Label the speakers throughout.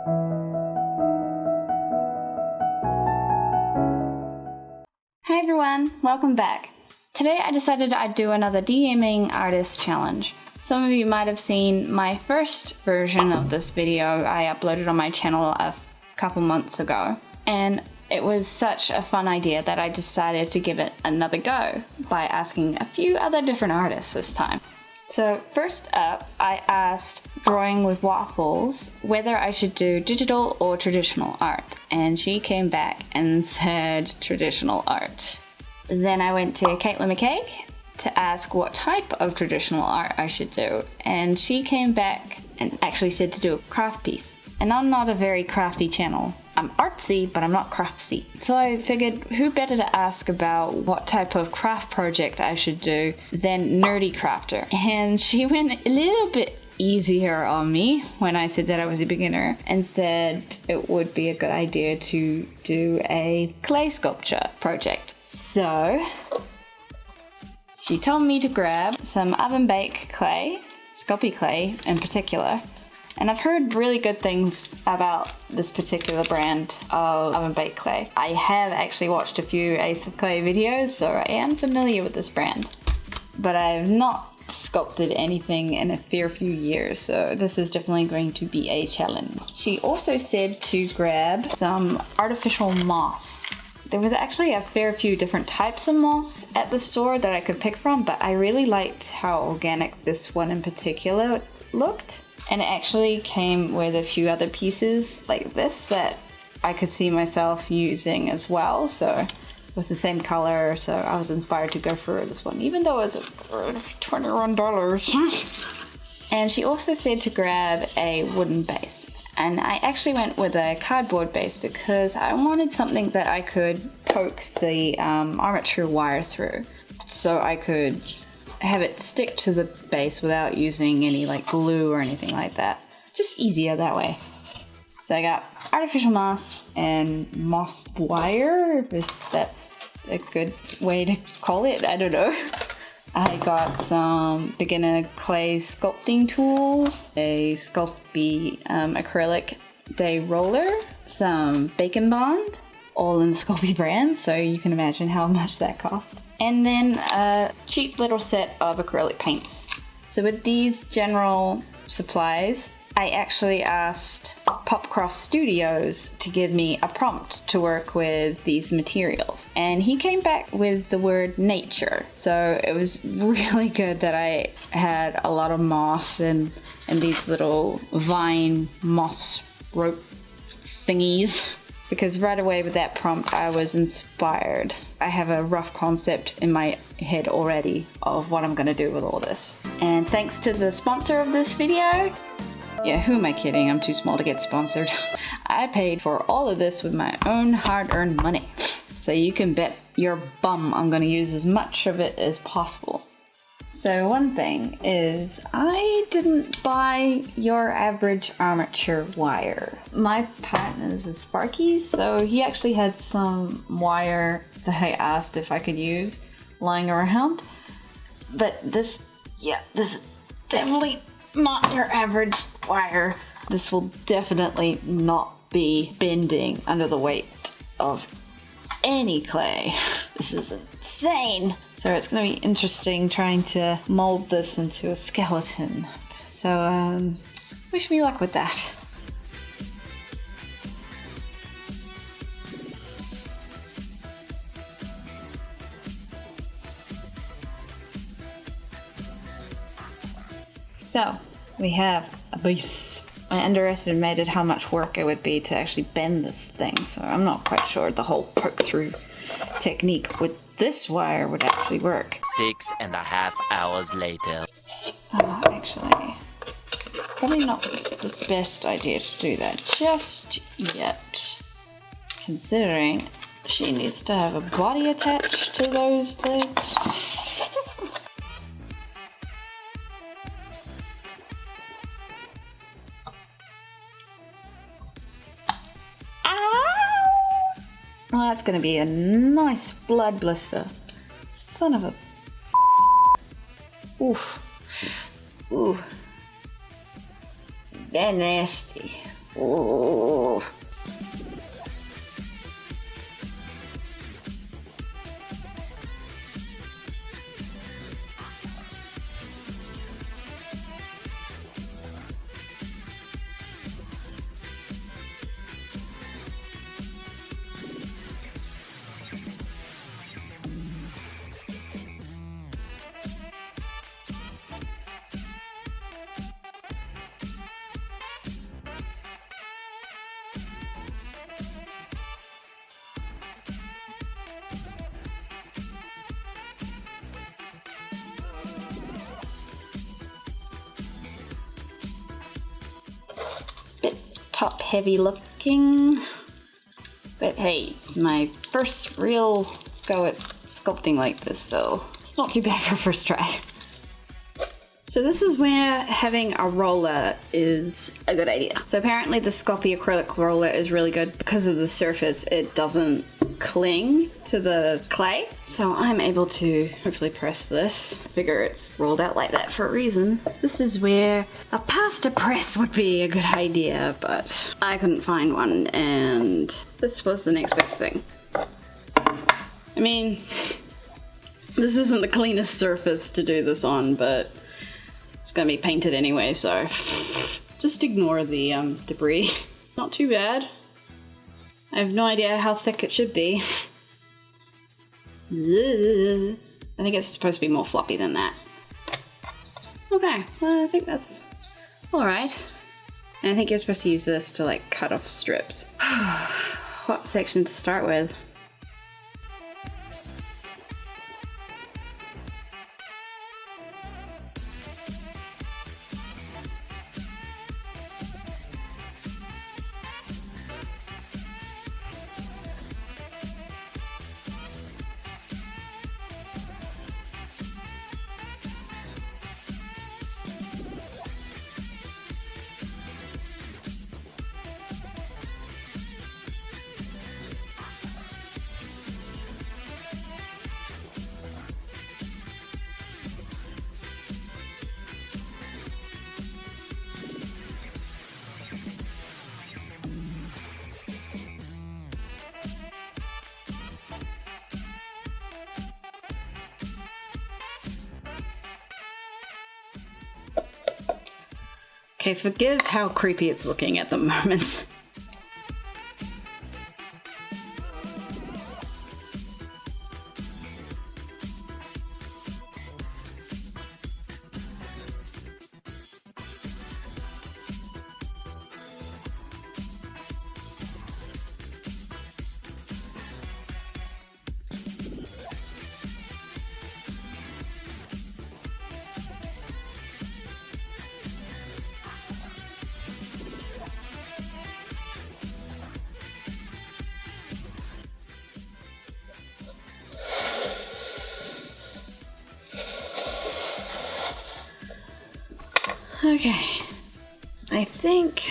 Speaker 1: Hi everyone, welcome back. Today I decided I'd do another DMing artist challenge. Some of you might have seen my first version of this video I uploaded on my channel a couple months ago, and it was such a fun idea that I decided to give it another go by asking a few other different artists this time. So first up, I asked Drawing with Waffles whether I should do digital or traditional art, and she came back and said traditional art. Then I went to Caitlin McCaig to ask what type of traditional art I should do, and she came back and actually said to do a craft piece. And I'm not a very crafty channel. I'm artsy, but I'm not craftsy. So I figured who better to ask about what type of craft project I should do than Nerdy Crafter. And she went a little bit easier on me when I said that I was a beginner and said it would be a good idea to do a clay sculpture project. So she told me to grab some oven bake clay, Sculpey clay in particular. And I've heard really good things about this particular brand of oven baked clay. I have actually watched a few Ace of Clay videos, so I am familiar with this brand. But I have not sculpted anything in a fair few years, so this is definitely going to be a challenge. She also said to grab some artificial moss. There was actually a fair few different types of moss at the store that I could pick from, but I really liked how organic this one in particular looked. And it actually came with a few other pieces like this that I could see myself using as well. So it was the same color, so I was inspired to go for this one, even though it was $21. And she also said to grab a wooden base. And I actually went with a cardboard base because I wanted something that I could poke the armature wire through, so I could have it stick to the base without using any like glue or anything like that. Just easier that way. So I got artificial moss and moss wire, if that's a good way to call it, I don't know. I got some beginner clay sculpting tools, a Sculpey acrylic day roller, some bacon bond, all in the Sculpey brand, so you can imagine how much that cost. And then a cheap little set of acrylic paints. So with these general supplies, I actually asked Popcross Studios to give me a prompt to work with these materials. And he came back with the word nature. So it was really good that I had a lot of moss and these little vine moss rope thingies. Because right away with that prompt, I was inspired. I have a rough concept in my head already of what I'm gonna do with all this. And thanks to the sponsor of this video, yeah, who am I kidding? I'm too small to get sponsored. I paid for all of this with my own hard-earned money. So you can bet your bum I'm gonna use as much of it as possible. So one thing is, I didn't buy your average armature wire. My partner's is Sparky, so he actually had some wire that I asked if I could use lying around. But this is definitely not your average wire. This will definitely not be bending under the weight of any clay. This is insane. So it's going to be interesting trying to mold this into a skeleton. So wish me luck with that. So we have a base. I underestimated how much work it would be to actually bend this thing, so I'm not quite sure the whole poke through technique with this wire would actually work.
Speaker 2: 6.5 hours later.
Speaker 1: Actually, probably not the best idea to do that just yet, considering she needs to have a body attached to those legs. Oh, that's gonna be a nice blood blister. Son of a... Oof. Ooh. They're nasty. Oh. Bit top heavy looking, but hey, it's my first real go at sculpting like this, so it's not too bad for first try. So this is where having a roller is a good idea. So apparently the Sculpey acrylic roller is really good because of the surface. It doesn't cling to the clay. So I'm able to hopefully press this. I figure it's rolled out like that for a reason. This is where a pasta press would be a good idea, but I couldn't find one and this was the next best thing. I mean, this isn't the cleanest surface to do this on, but it's gonna be painted anyway, so just ignore the debris. Not too bad. I have no idea how thick it should be. I think it's supposed to be more floppy than that. Okay, well, I think that's alright. And I think you're supposed to use this to like cut off strips. What section to start with? Okay, forgive how creepy it's looking at the moment. Okay, I think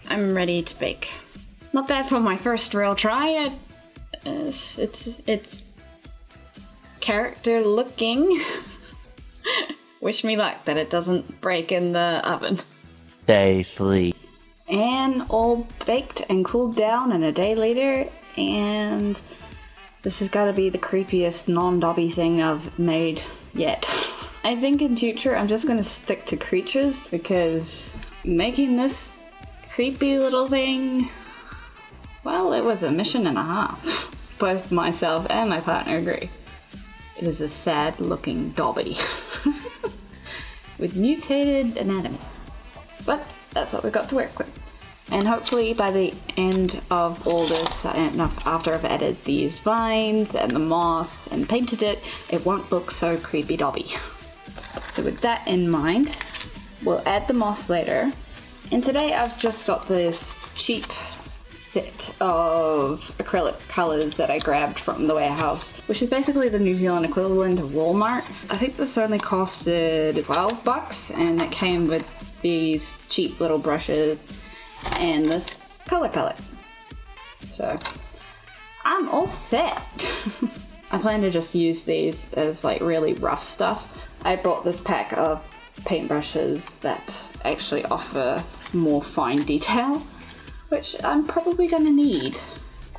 Speaker 1: I'm ready to bake. Not bad for my first real try. It's character looking. Wish me luck that it doesn't break in the oven.
Speaker 2: Day 3.
Speaker 1: And all baked and cooled down, and a day later, and this has got to be the creepiest non-dobby thing I've made yet. I think in future I'm just gonna stick to creatures because making this creepy little thing, well, it was a mission and a half. Both myself and my partner agree. It is a sad looking dobby with mutated anatomy. But that's what we've got to work with. And hopefully by the end of all this, after I've added these vines and the moss and painted it, it won't look so creepy dobby. So with that in mind, we'll add the moss later. And today I've just got this cheap set of acrylic colours that I grabbed from the warehouse, which is basically the New Zealand equivalent of Walmart. I think this only costed 12 bucks and it came with these cheap little brushes and this colour palette. So I'm all set. I plan to just use these as like really rough stuff. I brought this pack of paintbrushes that actually offer more fine detail, which I'm probably gonna need.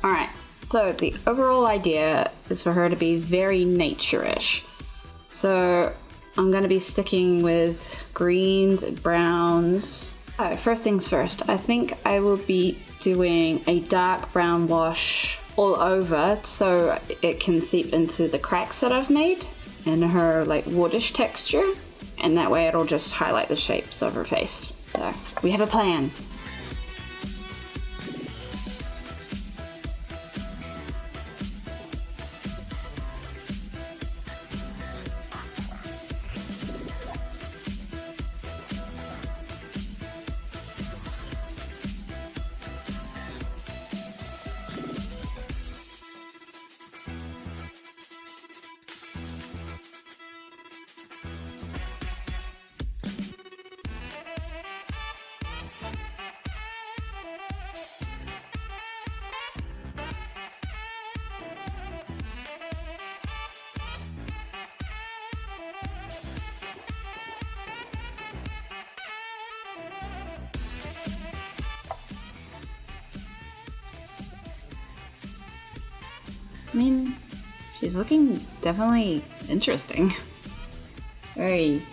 Speaker 1: Alright, so the overall idea is for her to be very nature-ish. So I'm gonna be sticking with greens, browns. Oh, first things first, I think I will be doing a dark brown wash all over so it can seep into the cracks that I've made in her like woodish texture, and that way it'll just highlight the shapes of her face. So we have a plan. I mean, she's looking definitely interesting. Very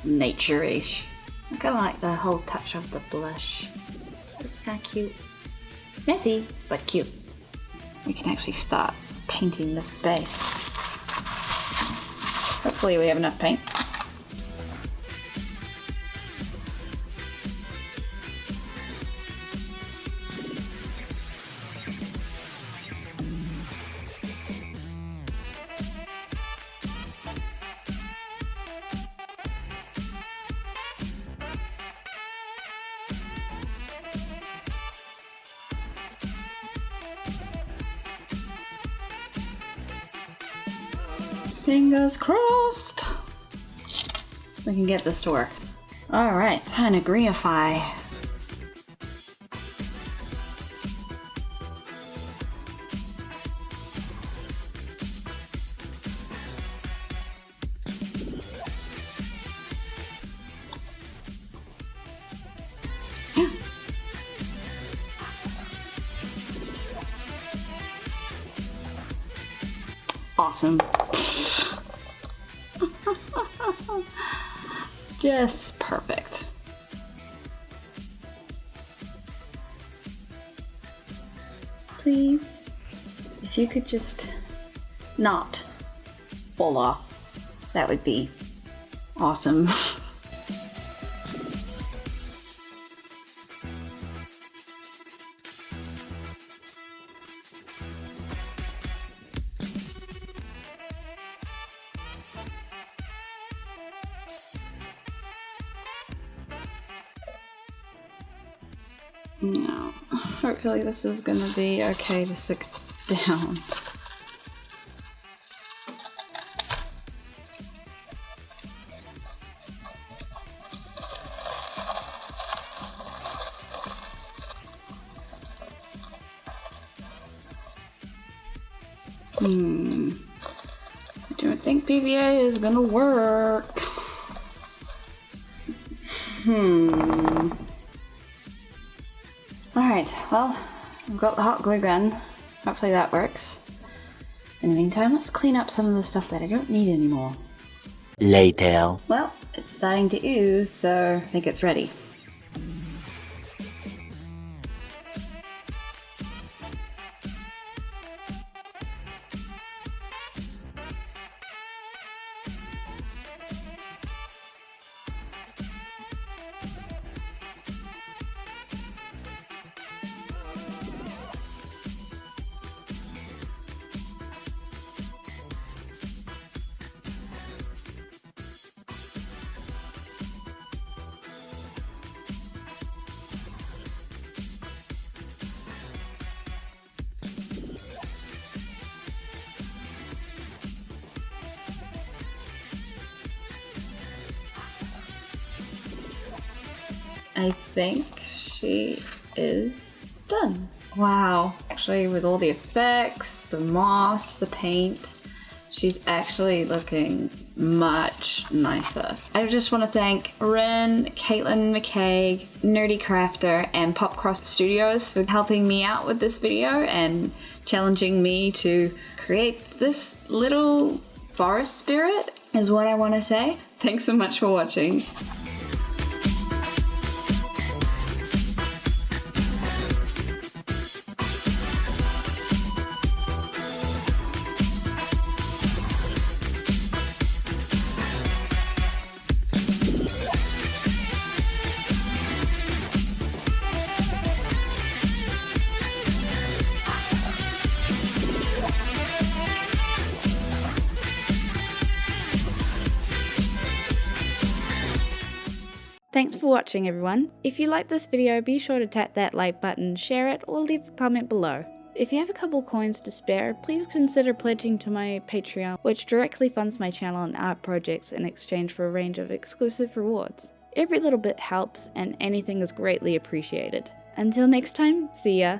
Speaker 1: nature-ish. I kind of like the whole touch of the blush. It's kind of cute. Messy, but cute. We can actually start painting this base. Hopefully we have enough paint. Fingers crossed we can get this to work. Alright, time to greenify. Awesome. Just perfect. Please, if you could just not fall off, that would be awesome. No, hopefully this is gonna be okay to stick down. I don't think PVA is gonna work. Alright, well, I've got the hot glue gun. Hopefully that works. In the meantime, let's clean up some of the stuff that I don't need anymore.
Speaker 2: Later.
Speaker 1: Well, it's starting to ooze, so I think it's ready. I think she is done. Wow, actually with all the effects, the moss, the paint, she's actually looking much nicer. I just want to thank Rin, Caitlin McKay, Nerdy Crafter, and Popcross Studios for helping me out with this video and challenging me to create this little forest spirit, is what I want to say. Thanks so much for watching.
Speaker 3: Thanks for watching, everyone. If you liked this video, be sure to tap that like button, share it, or leave a comment below. If you have a couple coins to spare, please consider pledging to my Patreon, which directly funds my channel and art projects in exchange for a range of exclusive rewards. Every little bit helps, and anything is greatly appreciated. Until next time, see ya!